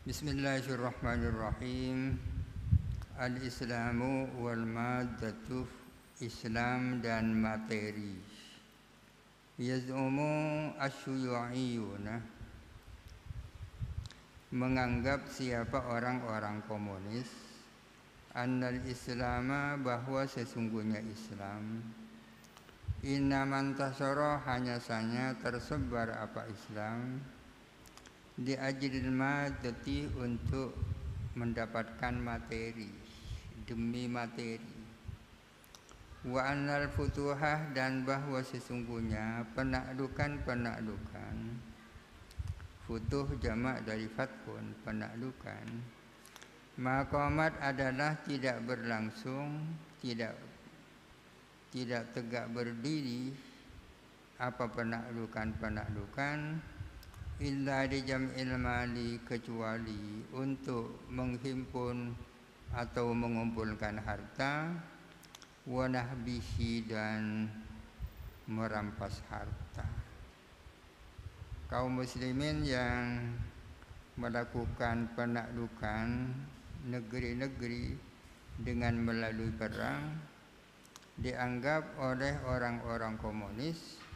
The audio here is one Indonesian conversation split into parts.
Bismillahirrahmanirrahim. Al-Islamu wal maddatu, Islam dan materi. Yaz'umu asyuyu'iyuna, menganggap siapa orang-orang komunis, annal islama, bahwa sesungguhnya Islam, innaman tasara, hanya saja tersebar apa Islam, di ajril maddati, untuk mendapatkan materi, demi materi. Wa annal futuhah, dan bahwa sesungguhnya penaklukan, futuh jamak dari fathun, penaklukan, maqamat adalah tidak berlangsung, tidak tegak berdiri, apa penaklukan, illa di jam'il mali, kecuali untuk menghimpun atau mengumpulkan harta, wa nahbihi, dan merampas harta. Kaum muslimin yang melakukan penaklukan negeri-negeri dengan melalui perang dianggap oleh orang-orang komunis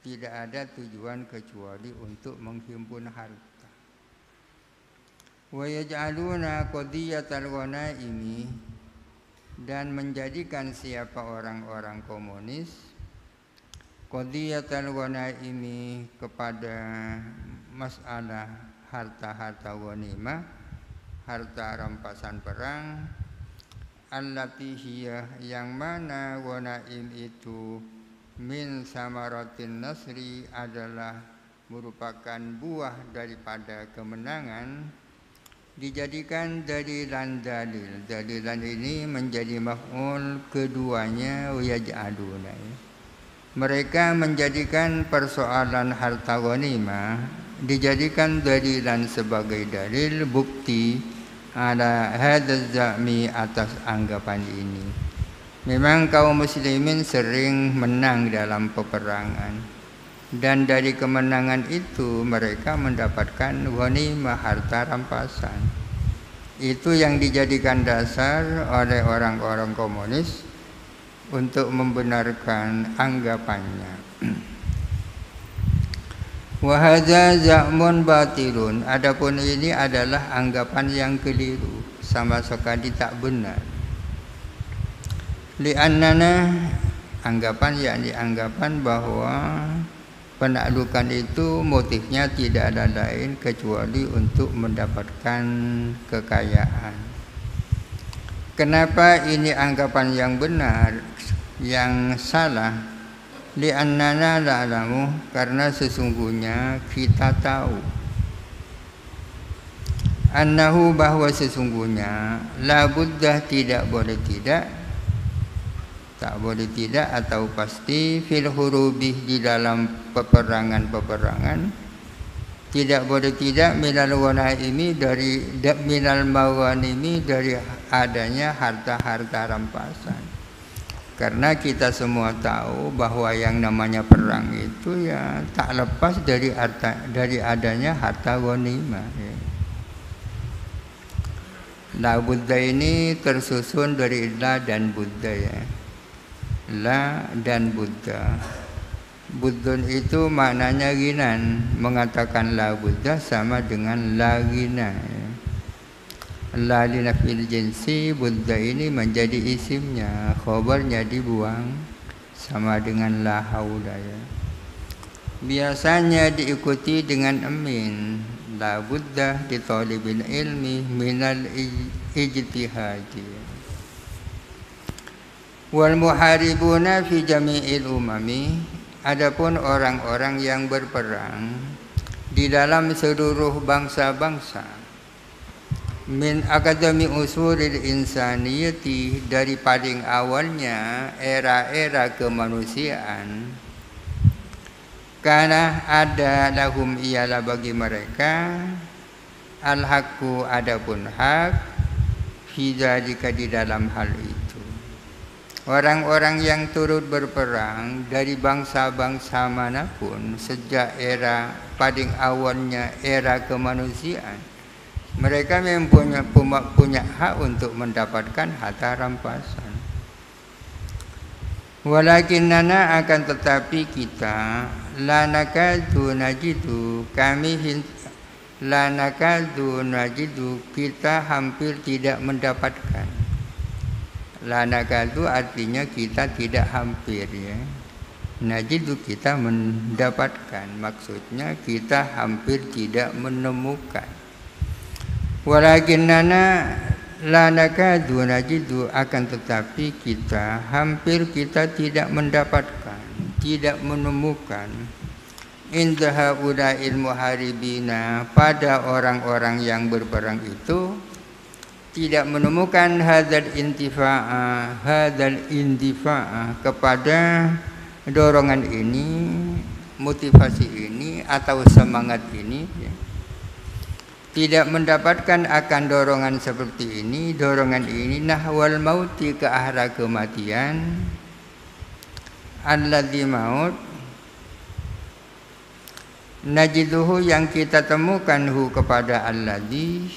tidak ada tujuan kecuali untuk menghimpun harta. Wa yaj'aluna qadiyatal ghanaimi, dan menjadikan siapa orang-orang komunis qadiyatal ghanaimi, kepada masalah harta-harta ghanimah, harta rampasan perang, allati hiya, yang mana ghanaim itu, min samaratin nasri, adalah merupakan buah daripada kemenangan, dijadikan dalilan dalil. Dalilan ini menjadi maf'ul keduanya, yaj'aluna. Mereka menjadikan persoalan harta ghanimah dijadikan dalilan sebagai dalil, bukti ala hadzal za'mi, atas anggapan ini. Memang kaum muslimin sering menang dalam peperangan, dan dari kemenangan itu mereka mendapatkan ghanimah, harta rampasan. Itu yang dijadikan dasar oleh orang-orang komunis untuk membenarkan anggapannya. Wa hadza za'mun batilun, adapun ini adalah anggapan yang keliru, sama sekali tak benar. Li'annana, anggapan bahwa penaklukan itu motifnya tidak ada lain kecuali untuk mendapatkan kekayaan. Kenapa ini anggapan yang benar? Yang salah, li'annana la'lamu, karena sesungguhnya kita tahu, annahu, bahwa sesungguhnya, la buddah, tak boleh tidak atau pasti, fil hurubih, di dalam peperangan, tidak boleh tidak, minal ghanaimi, dari minal maghanimi, dari adanya harta-harta rampasan. Karena kita semua tahu bahwa yang namanya perang itu ya tak lepas dari adanya harta ghanimah. Ya. La budda ini tersusun dari la dan budda, ya. La dan Buddha. Buddhun itu maknanya ginan. Mengatakan la Buddha sama dengan la gina. La linafil jinsi, Buddha ini menjadi isimnya, khobarnya dibuang, sama dengan la haula, ya. Biasanya diikuti dengan amin. La Buddha di talibil ilmi minal ijtihadi. Wal muharibuna fi jami'il umami, adapun orang-orang yang berperang di dalam seluruh bangsa-bangsa, min akademi usulil insaniyati, dari paling awalnya era-era kemanusiaan, karena ada lahum, ialah bagi mereka, al-haqqu, adapun hak, fi dzalika, di dalam hal itu. Orang-orang yang turut berperang dari bangsa-bangsa manapun sejak era paling awalnya era kemanusiaan Mereka memang punya hak untuk mendapatkan harta rampasan. Walakinnana akan tetapi kita lanakadu najidu kita hampir tidak mendapatkan. Lanakadu artinya kita tidak hampir ya. Najidu kita mendapatkan, maksudnya kita hampir tidak menemukan. Walakinnana la nakadu najidu akan tetapi kita hampir kita tidak mendapatkan, tidak menemukan inda haula'il muharibina pada orang-orang yang berperang itu tidak menemukan hadzal intifa'a kepada dorongan ini, motivasi ini atau semangat ini ya. Tidak mendapatkan akan dorongan seperti ini, dorongan ini nahwal mauti ke arah kematian, alladzi maut najiduhu yang kita temukan hu kepada alladzi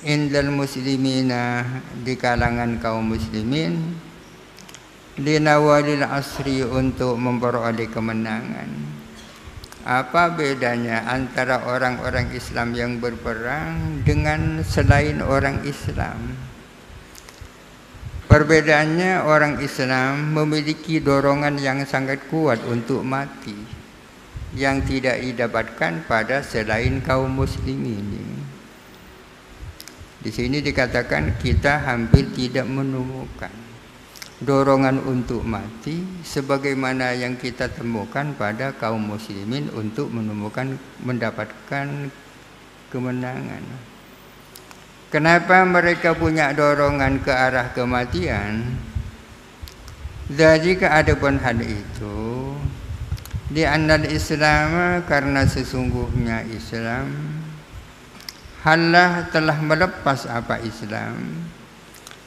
indal muslimina di kalangan kaum muslimin linawalil asri untuk memperoleh kemenangan. Apa bedanya antara orang-orang Islam yang berperang dengan selain orang Islam? Perbedaannya orang Islam memiliki dorongan yang sangat kuat untuk mati yang tidak didapatkan pada selain kaum muslimin. Di sini dikatakan kita hampir tidak menemukan dorongan untuk mati sebagaimana yang kita temukan pada kaum muslimin untuk mendapatkan kemenangan. Kenapa mereka punya dorongan ke arah kematian? Jadi keadaan hal itu di annal Islam karena sesungguhnya Islam halah telah melepas apa Islam?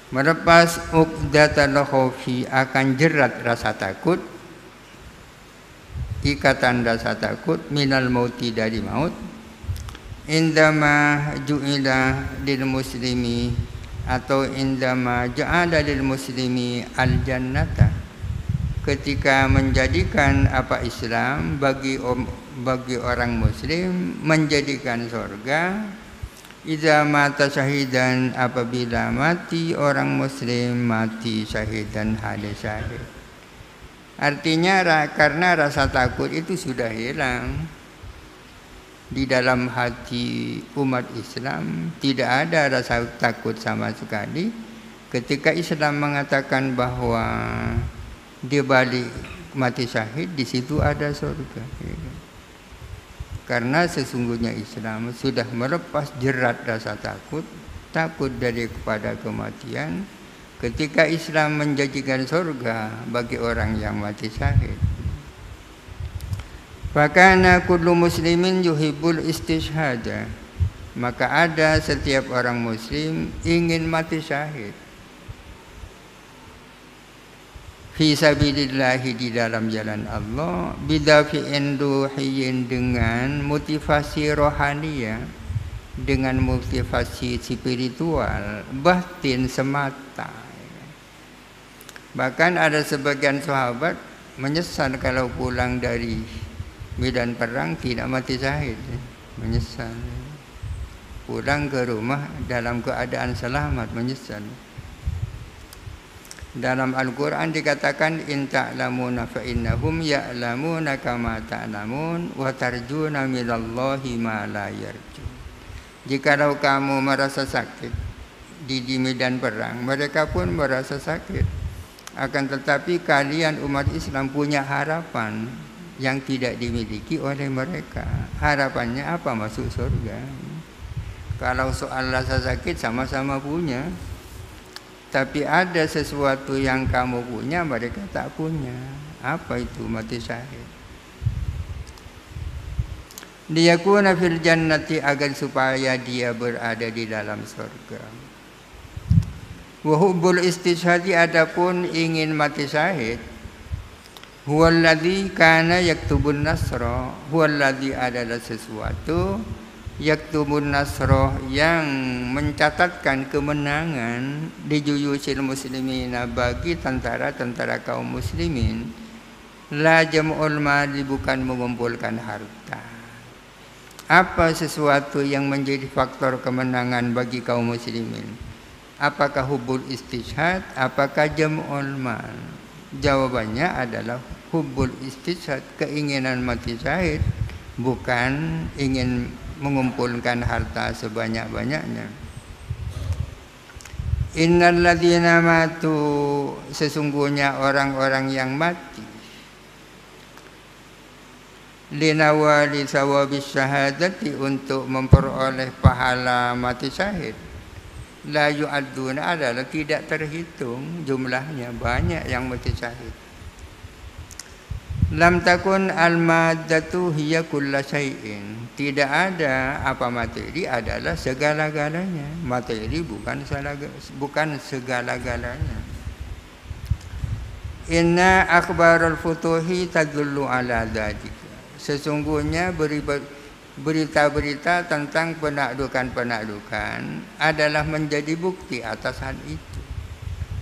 Melepas uqdatal khaufi akan jerat rasa takut, ikatan rasa takut minal mauti dari maut, indama ju'ila lil muslimi atau indama ja'ala lil muslimi al jannata ketika menjadikan apa Islam bagi orang muslim menjadikan surga. Idza mata syahidan apabila mati orang muslim mati syahidan hadis syahid. Artinya karena rasa takut itu sudah hilang di dalam hati umat Islam, tidak ada rasa takut sama sekali ketika Islam mengatakan bahwa di balik mati syahid di situ ada surga. Karena sesungguhnya Islam sudah melepas jerat rasa takut dari kepada kematian ketika Islam menjanjikan surga bagi orang yang mati syahid. Fakana kullu muslimin yuhibbul istishhada, maka ada setiap orang muslim ingin mati syahid fi sabilillahi di dalam jalan Allah bidafi'in ruhiyyin dengan motivasi rohania, dengan motivasi spiritual batin semata. Bahkan ada sebagian sahabat menyesal kalau pulang dari medan perang tidak mati syahid, menyesal pulang ke rumah dalam keadaan selamat, menyesal. Dalam Al-Quran dikatakan in ta'lamuna fa innahum ya'lamuna kama ta'lamun wa tarjuna minallahi ma la yarju. Jikalau kamu merasa sakit di medan perang, mereka pun merasa sakit. Akan tetapi kalian umat Islam punya harapan yang tidak dimiliki oleh mereka. Harapannya apa? Masuk surga. Kalau soal rasa sakit sama-sama punya, tapi ada sesuatu yang kamu punya mereka tak punya. Apa itu? Mati syahid. Liyakuna fil jannati, agar supaya dia berada di dalam surga. Wa hubbul istishhadi, adapun ingin mati syahid, huwallazi kana yaktubun nasra, huwallazi adalah sesuatu yaktumun nasroh, yang mencatatkan kemenangan di juyusil muslimina, bagi tentara-tentara kaum muslimin. La jam'ul mali, bukan mengumpulkan harta. Apa sesuatu yang menjadi faktor kemenangan bagi kaum muslimin? Apakah hubbul istishhad? Apakah jam'ul mal? Jawabannya adalah hubbul istishhad, keinginan mati syahid, bukan ingin mengumpulkan harta sebanyak-banyaknya. Innal ladzina matu, sesungguhnya orang-orang yang mati, linawali sawabis syahadati, untuk memperoleh pahala mati syahid, la yu'adduna, adalah tidak terhitung jumlahnya, banyak yang mati syahid. Lam takun al-maddatu hiya kulla syai'in, tidak ada apa materi adalah segala-galanya. Materi bukan segala-galanya. Inna akhbarul futuhi tadullu ala dzalika, sesungguhnya berita-berita tentang penaklukan-penaklukan adalah menjadi bukti atas hal itu,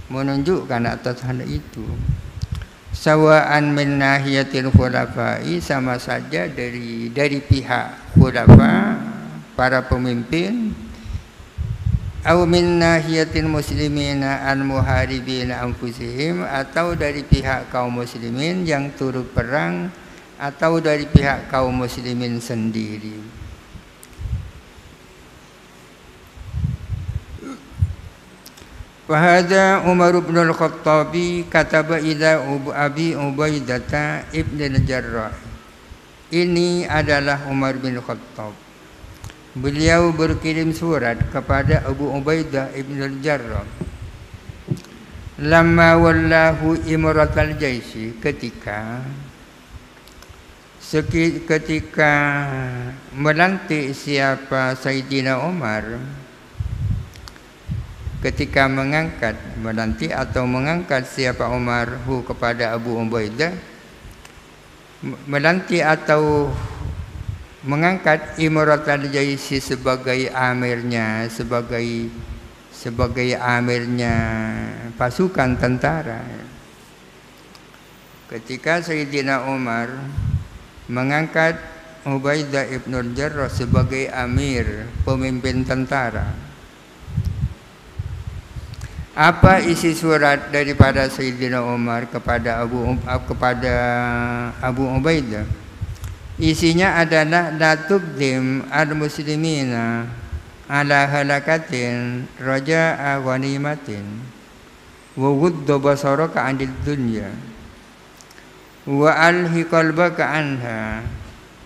menunjukkan atas hal itu. Sawa'an min nahiyatil khulafai, sama saja dari pihak khulafa, para pemimpin, au min nahiyatil muslimina al muharibina anfusihim, atau dari pihak kaum muslimin yang turut perang, atau dari pihak kaum muslimin sendiri. Wahada Umar bin Al-Khattab kataba ila Abi Ubaidah ibn al-Jarrah. Ini adalah Umar bin Khattab. Beliau berkirim surat kepada Abu Ubaidah ibn al-Jarrah. Lamma wallahu imratal jaisi, ketika melantik siapa Sayyidina Umar, ketika melantik atau mengangkat siapa Umar kepada Abu Ubaidah, melantik atau mengangkat imratal jaisi sebagai amirnya, sebagai amirnya pasukan tentara. Ketika Sayyidina Umar mengangkat Ubaidah ibn al-Jarrah sebagai amir, pemimpin tentara, apa isi surat daripada Sayyidina Umar kepada Abu Ubaidah? Isinya adalah la tubdim al-muslimina ala halakatin raja'a ghanimatin wa wudda basaraka 'anil dunya wa alhi qalbaka anha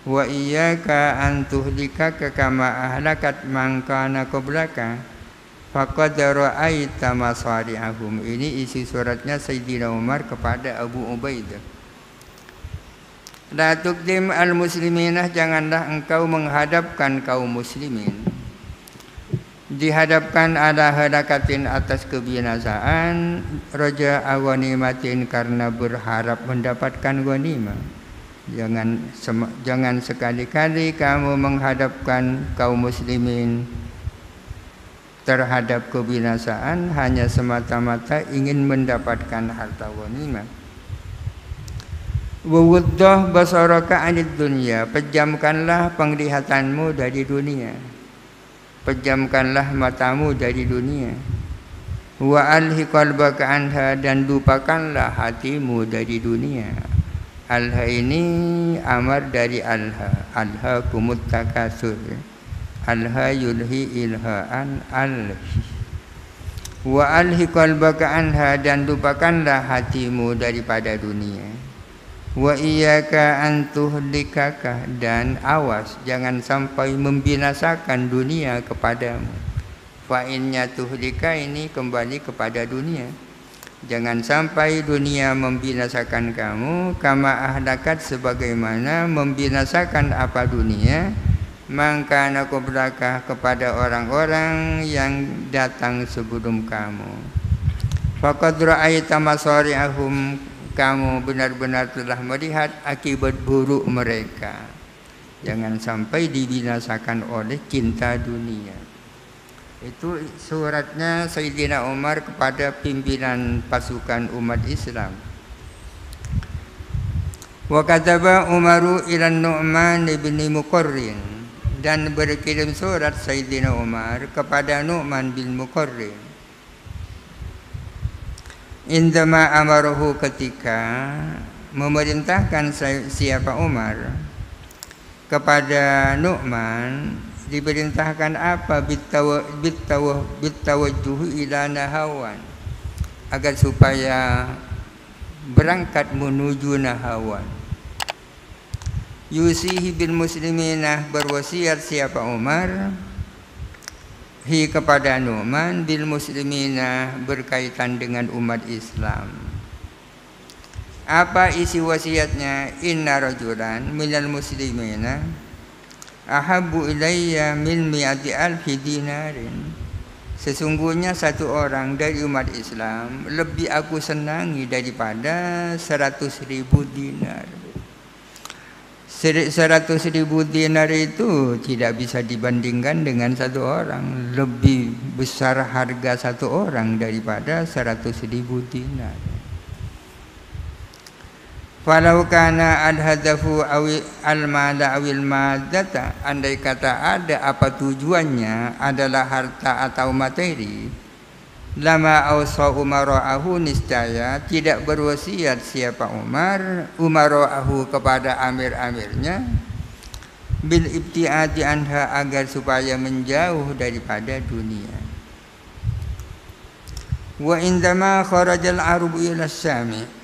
wa iyyaka an tuhlikaka kama ahlakat man kana qablaka faqad ra'aita masari'ahum. Ini isi suratnya Sayyidina Umar kepada Abu Ubaidah. La tuqdim al-musliminah, janganlah engkau menghadapkan kaum muslimin, dihadapkan ala halakatin, atas kebinasaan, raja awanimatin, karena berharap mendapatkan ghanimah. Jangan sekali-kali kamu menghadapkan kaum muslimin terhadap kebinasaan hanya semata-mata ingin mendapatkan harta ghanimah. Wa wuddah basaraka 'anid dunya, pejamkanlah penglihatanmu dari dunia, pejamkanlah matamu dari dunia. Wa alhi qalbaka anha, dan lupakanlah hatimu dari dunia. Alha ini amar dari alha kumut takasur, alha yulhi ilhaan alhi. Wa alhi qalbaka anha, dan lupakanlah hatimu daripada dunia. Wa iyyaka an tuhlikaka, dan awas jangan sampai membinasakan dunia kepadamu. Fa'innya tuhlika ini kembali kepada dunia. Jangan sampai dunia membinasakan kamu, kama ahlakat, sebagaimana membinasakan apa dunia, mangkana qablaka, kepada orang-orang yang datang sebelum kamu. Faqad ra'aita masari'ahum, kamu benar-benar telah melihat akibat buruk mereka. Jangan sampai dibinasakan oleh cinta dunia. Itu suratnya Sayyidina Umar kepada pimpinan pasukan umat Islam. Wa kataba Umaru ila Nu'man bin Muqarrin, dan berkirim surat Sayyidina Umar kepada Nu'man bin Muqarrin. Indama amaruhu, ketika memerintahkan siapa Umar kepada Nu'man, diperintahkan apa? Bitawajjuh ila Nahawan, agar supaya berangkat menuju Nahawan. Yusihi bil muslimina, berwasiat siapa Umar kepada Nu'man bil muslimina, berkaitan dengan umat Islam. Apa isi wasiatnya? Inna rajulan minal muslimina ahabbu ilayya min mi'ati alfi dinarin, sesungguhnya satu orang dari umat Islam lebih aku senangi daripada 100.000 dinar. 100.000 dinar itu tidak bisa dibandingkan dengan satu orang. Lebih besar harga satu orang daripada 100.000 dinar. Falau kana al-hadafu al-mala awil madata, andai kata ada apa tujuannya adalah harta atau materi, lama ausa umara'ahu, niscaya tidak berwasiat siapa umara'ahu kepada amir-amirnya bil ibtiadi anha, agar supaya menjauh daripada dunia. Wa indama kharajal arabu ila Syami,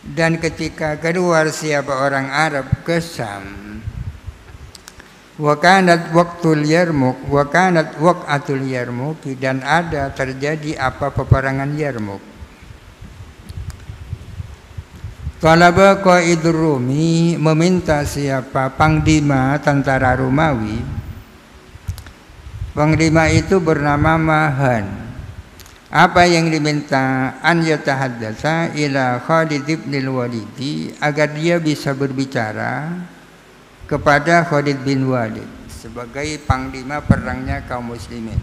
dan ketika keluar siapa orang Arab ke Syam, wa kanat waqtul Yarmuk, wa kanat waqatul Yarmuk, dan ada terjadi apa peperangan Yarmuk. Talaba qaidur Rumi, meminta siapa panglima tentara Romawi. Panglima itu bernama Mahan. Apa yang diminta? An yatahaddatsa ila Khalid bin Walid, agar dia bisa berbicara kepada Khalid bin Walid sebagai panglima perangnya kaum muslimin.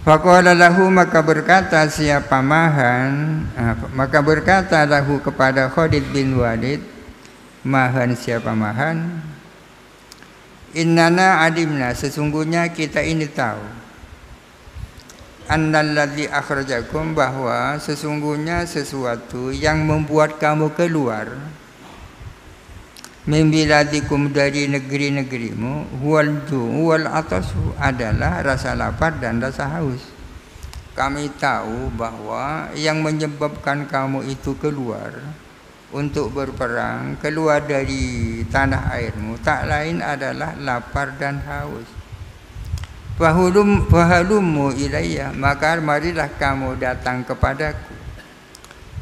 Faqala lahu, maka berkata siapa Mahan, maka berkata lahu kepada Khalid bin Walid, Mahan, siapa Mahan? Innana alimna, sesungguhnya kita ini tahu, annalladzi akhrajakum, bahwa sesungguhnya sesuatu yang membuat kamu keluar min biladikum, dari negeri-negerimu, huwal ju' wal atasu, adalah rasa lapar dan rasa haus. Kami tahu bahwa yang menyebabkan kamu itu keluar untuk berperang, keluar dari tanah airmu, tak lain adalah lapar dan haus. Fahalummu ilayya, maka marilah kamu datang kepadaku.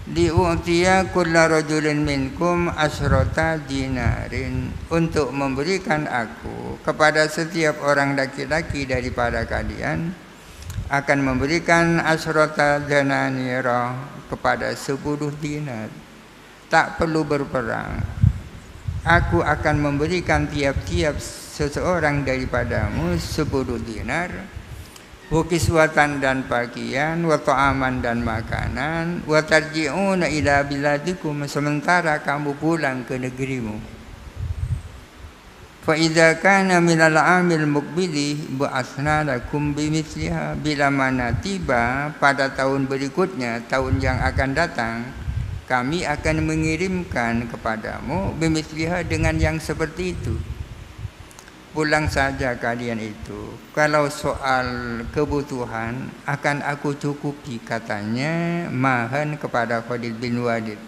Li'utiya kulla rajulin minkum asrota dinarin, untuk memberikan aku kepada setiap orang laki-laki daripada kalian, akan memberikan asrota dananira, kepada 10 dinar. Tak perlu berperang, aku akan memberikan tiap-tiap seseorang daripadamu 10 dinar, wakiswatan dan pakaian, wa ta'aman dan makanan, wa tarji'una ila biladikum, sementara kamu pulang ke negerimu. Fa idza kana minal amil muqbili ba'athna lakum bimithliha, bila mana tiba pada tahun berikutnya, tahun yang akan datang, kami akan mengirimkan kepadamu bimithliha, dengan yang seperti itu. Pulang saja kalian itu. Kalau soal kebutuhan akan aku cukupi, katanya Mahan kepada Khalid bin Walid.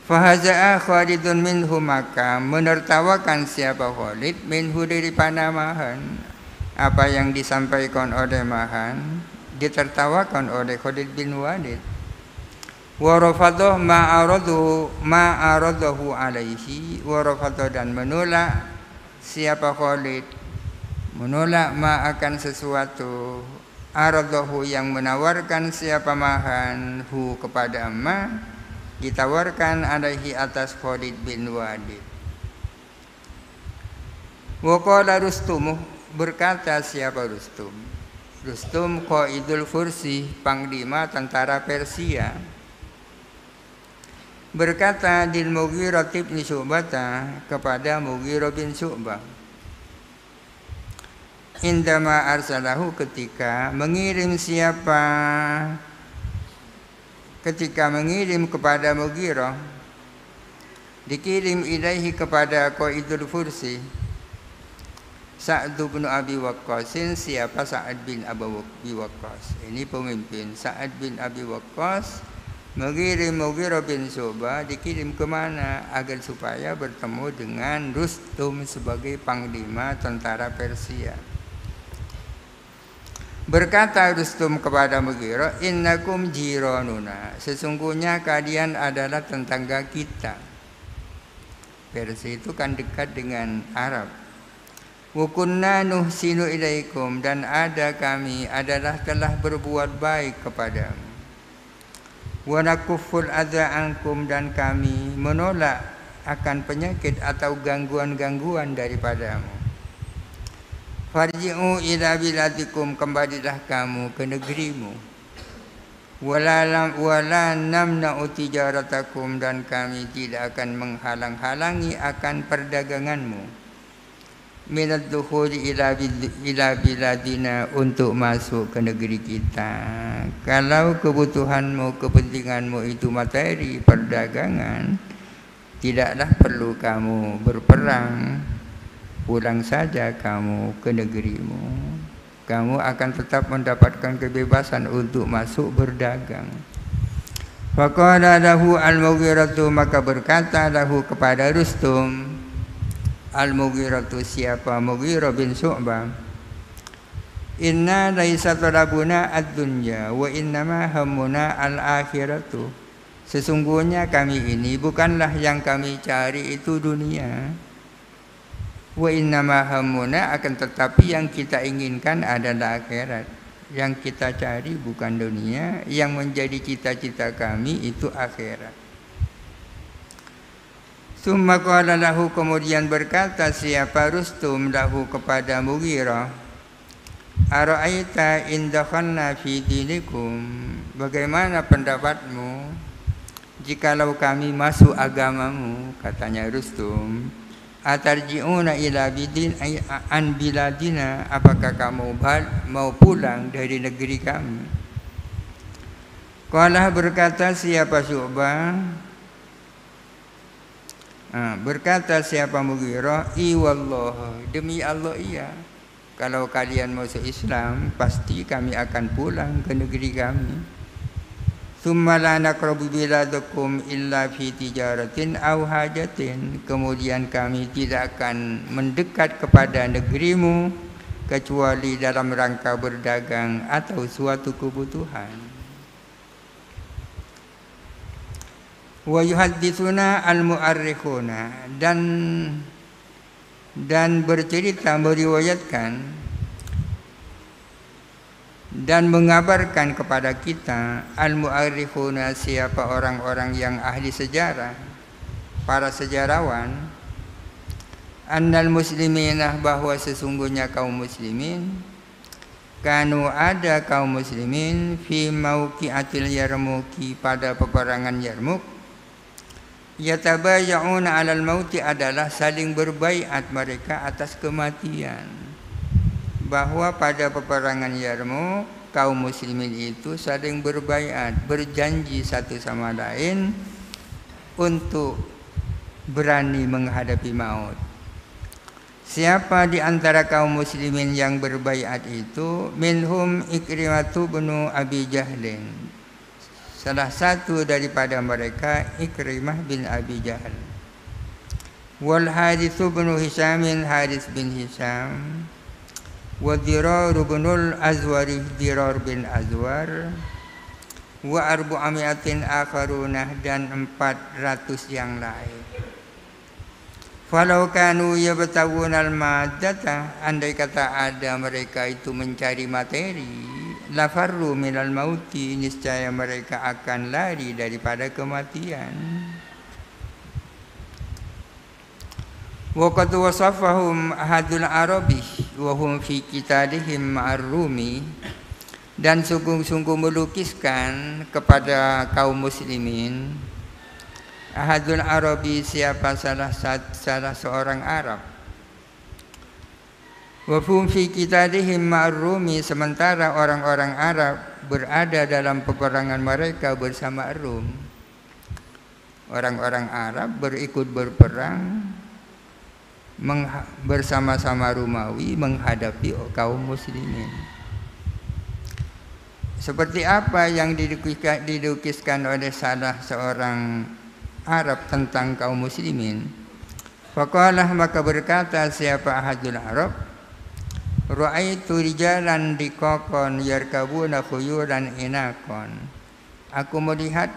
Fahaza'a Khalidun minhu, maka menertawakan siapa Khalid minhu daripada Mahan. Apa yang disampaikan oleh Mahan ditertawakan oleh Khalid bin Walid. Wa rafadha ma'aradahu alaihi, wa rafadha, dan menolak siapa Khalid, menolak ma akan sesuatu, aradahu yang menawarkan siapa Mahan hu kepada ma, ditawarkan alaihi atas Khalid bin Walid. Wa qala Rustum, berkata siapa Rustum? Rustum qaidul Fursi, panglima tentara Persia. Berkata Dil Mughirah bin Syu'bah kepada Mughirah bin Syu'bah, indama arsalahu, ketika mengirim kepada Mughirah, dikirim ilaihi kepada qaidul Fursi Sa'd bin Abi Waqqas. Siapa Sa'ad bin Abi Waqqas? Ini pemimpin. Sa'ad bin Abi Waqqas mengirim Mughirah bin Syu'bah, dikirim ke mana? Agar supaya bertemu dengan Rustum sebagai panglima tentara Persia. Berkata Rustum kepada Mughirah, innakum jiranuna, sesungguhnya kalian adalah tetangga kita. Persia itu kan dekat dengan Arab. Wa kunna nuhsinu ilaikum, dan ada kami adalah telah berbuat baik kepadamu. Wa nakufful adza ankum, dan kami menolak akan penyakit atau gangguan-gangguan daripadamu. Farji'u ila biladikum, kembalilah kamu ke negerimu. Wala namna'u tijaratakum, dan kami tidak akan menghalang-halangi akan perdaganganmu. Minad dukhuli ila biladina, untuk masuk ke negeri kita. Kalau kebutuhanmu, kepentinganmu itu materi perdagangan, tidaklah perlu kamu berperang, pulang saja kamu ke negerimu. Kamu akan tetap mendapatkan kebebasan untuk masuk berdagang. Faqala lahu al-Mughiratu, maka berkata lahu kepada Rustum al-Mughiratu, siapa Mughirah bin Syu'bah, inna laisa talabuna ad-dunya wa innama hammuna al-akhiratu, sesungguhnya kami ini bukanlah yang kami cari itu dunia. Wa innama hammuna, akan tetapi yang kita inginkan adalah akhirat. Yang kita cari bukan dunia, yang menjadi cita-cita kami itu akhirat. Summa qala lahu, kemudian berkata siapa Rustum lahu kepada Mughirah, ara'aita in dakhalna fi dinikum, bagaimana pendapatmu jikalau kami masuk agamamu? Katanya Rustum, atarji'una ila bidin an biladina, apakah kamu mau pulang dari negeri kami? Qala, berkata siapa Syu'bah, berkata siapa Mughirah, i wallah, demi Allah iya, kalau kalian masuk Islam pasti kami akan pulang ke negeri kami. Tsumma la naqrabu biladakum illa fi tijaratin aw hajatin, kemudian kami tidak akan mendekat kepada negerimu kecuali dalam rangka berdagang atau suatu kebutuhan. Wa yuhadditsuna al-mu'arrikhuna, dan bercerita, meriwayatkan dan mengabarkan kepada kita al-mu'arrikhuna, siapa orang-orang yang ahli sejarah, para sejarawan, annal muslimina, bahwa sesungguhnya kaum muslimin, kanu ada kaum muslimin fi mauqi'atil Yarmuki, pada peperangan Yarmuk, yatabaya'una 'alal mauti, adalah saling berbaiat mereka atas kematian. Bahwa pada peperangan Yarmuk kaum muslimin itu saling berbaiat, berjanji satu sama lain untuk berani menghadapi maut. Siapa di antara kaum muslimin yang berbaiat itu? Minhum Ikrimatu bin Abi Jahlin, salah satu daripada mereka Ikrimah bin Abi Jahal. Wal Harits bin Hisham, Harits bin Hisham. Wa Dirar bin al-Azwar, Dirar bin Azwar. Wa arba'amiatin akharunah, dan 400 yang lain. Falau kanu yabtawuna al-maddata, andai kata ada mereka itu mencari materi, lafarru minal mauti, niscaya mereka akan lari daripada kematian. Wa qad wasafahum ahadul arabi wa hum fi qitalihim ma'ar-rumi, dan sungguh-sungguh melukiskan kepada kaum muslimin ahadul arabi, siapa salah seorang Arab. Wa hum fi qitalihim ma'ar-rumi, sementara orang-orang Arab berada dalam peperangan mereka bersama Rum. Orang-orang Arab berikut berperang bersama-sama Romawi menghadapi kaum muslimin. Seperti apa yang dilukiskan oleh salah seorang Arab tentang kaum muslimin. Faqalah, maka berkata siapa ahadul Arab, ra'aitu rijalan riqaqan yarkabuna khuyulan inaqan. Aku melihat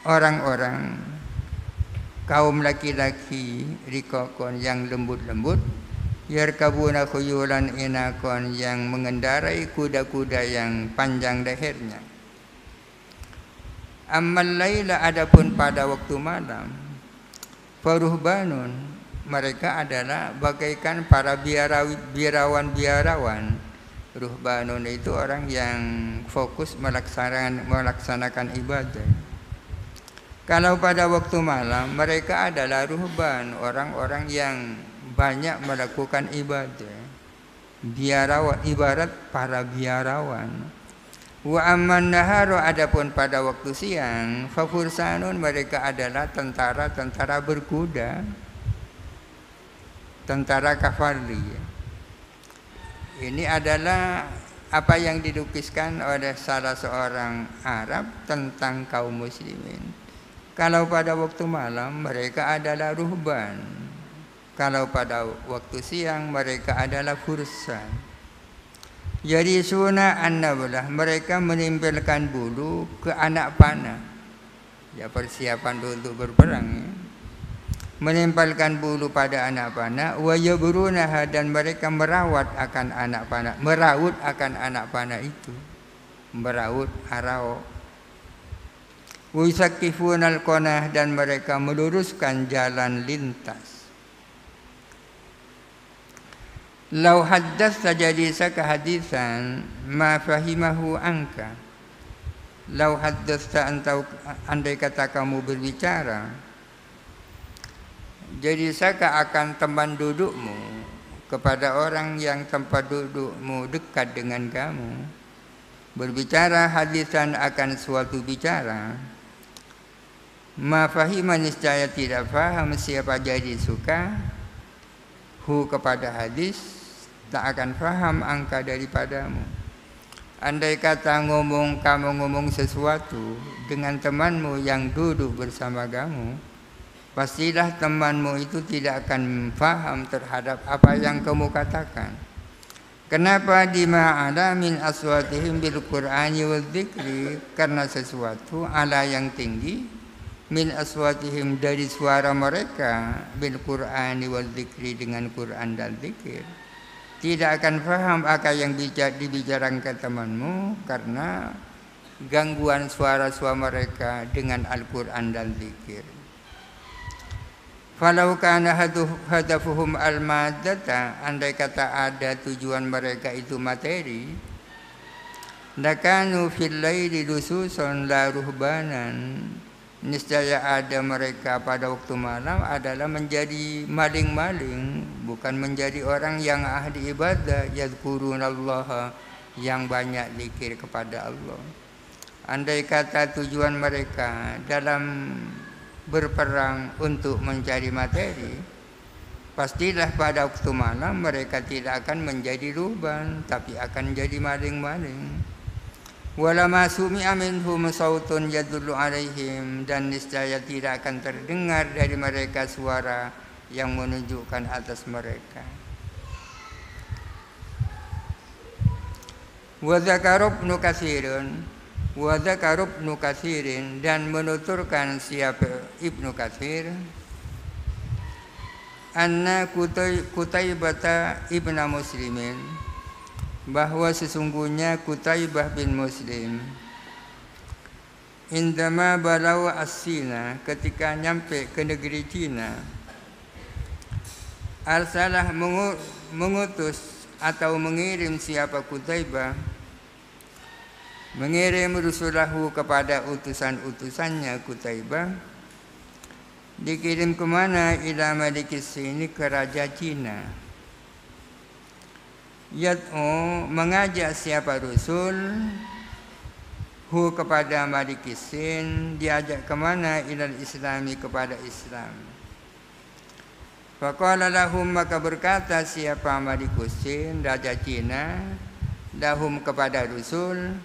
orang-orang kaum laki-laki riqaqan yang lembut-lembut, yarkabuna khuyulan inaqan yang mengendarai kuda-kuda yang panjang lehernya. Ammal laila, adapun pada waktu malam, faruhbanun, mereka adalah bagaikan para biarawan-biarawan. Ruhbanun itu orang yang fokus melaksanakan ibadah. Kalau pada waktu malam, mereka adalah ruhban, orang-orang yang banyak melakukan ibadah. Biarawan, ibarat para biarawan. Wa amman naharu, adapun pada waktu siang, fafursanun, mereka adalah tentara-tentara berkuda, tentara kavalri. Ini adalah apa yang dilukiskan oleh salah seorang Arab tentang kaum muslimin. Kalau pada waktu malam mereka adalah ruhban, kalau pada waktu siang mereka adalah fursan. Jadi sunah an-nablah, mereka menempelkan bulu ke anak panah. Ya, persiapan untuk berperang ya. Menempelkan bulu pada anak panah, wa yabrunaha, dan mereka merawat akan anak panah, meraut akan anak panah itu, meraut arau. Wa yusaqifunal qanah, dan mereka meluruskan jalan lintas. Lau haddatsa jalisaka hadisan ma fahimahu anka. Lau haddatsa antau, andai kata kamu berbicara, jalisaka akan teman dudukmu kepada orang yang tempat dudukmu dekat dengan kamu, berbicara hadisan akan suatu bicara, ma fahima, niscaya tidak faham siapa jadi suka, hu kepada hadis, tak akan faham angka daripadamu. Andai kata kamu ngomong sesuatu dengan temanmu yang duduk bersama kamu, pastilah temanmu itu tidak akan faham terhadap apa yang kamu katakan. Kenapa? Dima'ala min aswatihim bil Qur'ani wal dzikri, karena sesuatu ala yang tinggi, min aswatihim dari suara mereka, bil Qur'ani wal dzikri dengan Quran dan zikir. Tidak akan faham apa yang dibicarakan temanmu karena gangguan suara-suara mereka dengan Al-Quran dan zikir. Falau kana hadafuhum al-maddata, andai kata ada tujuan mereka itu materi, lakanu fil laili lususun la ruhbanan, niscaya ada mereka pada waktu malam adalah menjadi maling-maling, bukan menjadi orang yang ahli ibadah, yadhkurunallaha, yang banyak zikir kepada Allah. Andai kata tujuan mereka dalam berperang untuk mencari materi, pastilah pada waktu malam mereka tidak akan menjadi ruhban, tapi akan jadi maling-maling. Wala ma sumi'a minhum sautun yadullu alaihim, dan niscaya tidak akan terdengar dari mereka suara yang menunjukkan atas mereka. Wa dzakara Ibnu Katsirin, dan menuturkan siapa Ibnu Katsir, anna Kutaibah ibn Muslimin, bahwa sesungguhnya Kutaibah bin Muslim, indama balau as-Sina, ketika nyampe ke negeri Cina, arsalah mengutus atau mengirim siapa Qutaibah, mengirim rusulahu kepada utusan-utusannya Qutaibah, dikirim kemana? Ila Malikis ini, ke Raja Cina. Yad'u, mengajak siapa Rasul, hu kepada Malikisin, diajak kemana? Ilal Islami, kepada Islam. Faqala lahum, maka berkata siapa Malikusin, Raja Cina, lahum kepada Rasul,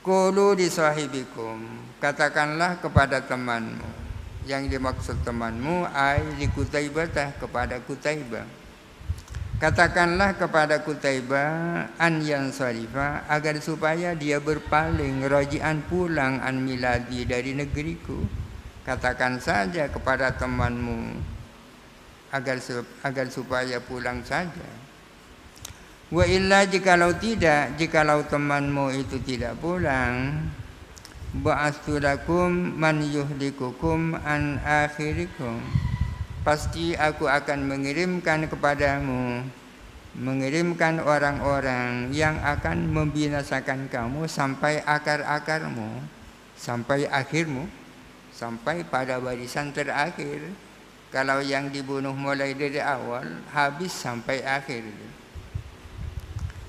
qulu li sahibikum, katakanlah kepada temanmu. Yang dimaksud temanmu ai li Qutaibah, kepada Qutaibah. Katakanlah kepada Qutaibah an yansarifa, agar supaya dia berpaling, raji'an pulang, an miladi, dari negeriku. Katakan saja kepada temanmu agar supaya pulang saja. Wa illa, jikalau tidak, jikalau temanmu itu tidak pulang, ba'astu lakum man yuhlikukum an akhirikum, pasti aku akan mengirimkan kepadamu, mengirimkan orang-orang yang akan membinasakan kamu sampai akar-akarmu, sampai akhirmu, sampai pada barisan terakhir. Kalau yang dibunuh mulai dari awal, habis sampai akhir.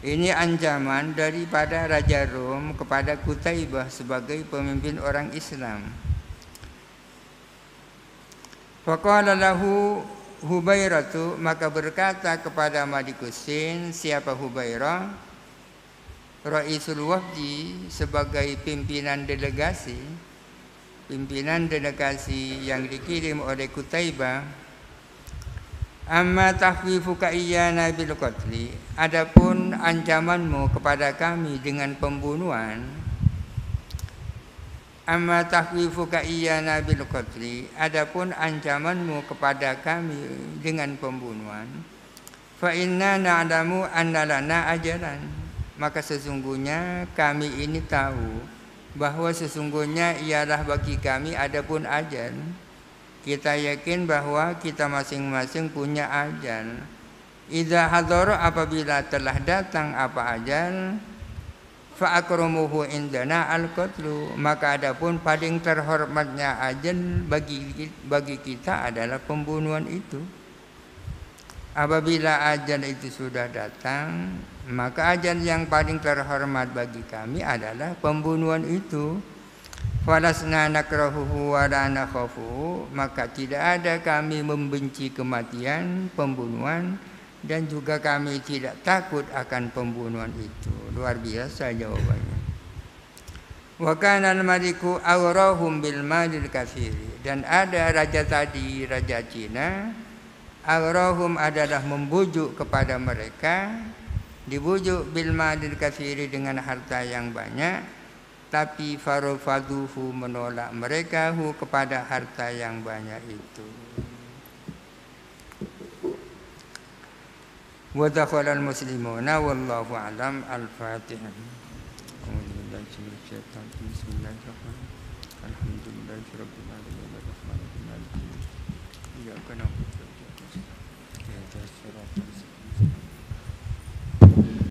Ini ancaman daripada Raja Rom kepada Qutaibah sebagai pemimpin orang Islam. Faqala lahu Hubairatu, maka berkata kepada Malikusin, siapa Hubairah, Raisul Wafdi, sebagai pimpinan delegasi yang dikirim oleh Qutaibah, amma tahwifuka iyyana bil qatli, adapun ancamanmu kepada kami dengan pembunuhan, amma tahwifuka iyyana bil qatli, adapun ancamanmu kepada kami dengan pembunuhan, fa inna na'lamu anna lana ajalan, maka sesungguhnya kami ini tahu bahwa sesungguhnya ialah bagi kami adapun ajal. Kita yakin bahwa kita masing-masing punya ajal. Idza hadara, apabila telah datang apa ajal, fa akramuhu indana al-qatlu, maka adapun paling terhormatnya ajal bagi kita adalah pembunuhan itu. Apabila ajal itu sudah datang, maka ajal yang paling terhormat bagi kami adalah pembunuhan itu. Falasna nakrahuhu wa la nakhafuhu, maka tidak ada kami membenci kematian, pembunuhan, dan juga kami tidak takut akan pembunuhan itu. Luar biasa jawabannya. Wa kana al-maliku awrahum bil malil katsiri, dan ada raja tadi, Raja Cina, awrahum adalah membujuk kepada mereka, dibujuk bil malil katsiri, dengan harta yang banyak. Tapi farufaduhu, menolak mereka hu, kepada harta yang banyak itu. Wa dakhala al-muslimuna wallahu a'lam. Al-Fatihah. Bismillahirrahmanirrahim. Alhamdulillahirabbil alamin arrahmanirrahim maliki yaumiddin. Iyyaka na'budu wa iyyaka nasta'in.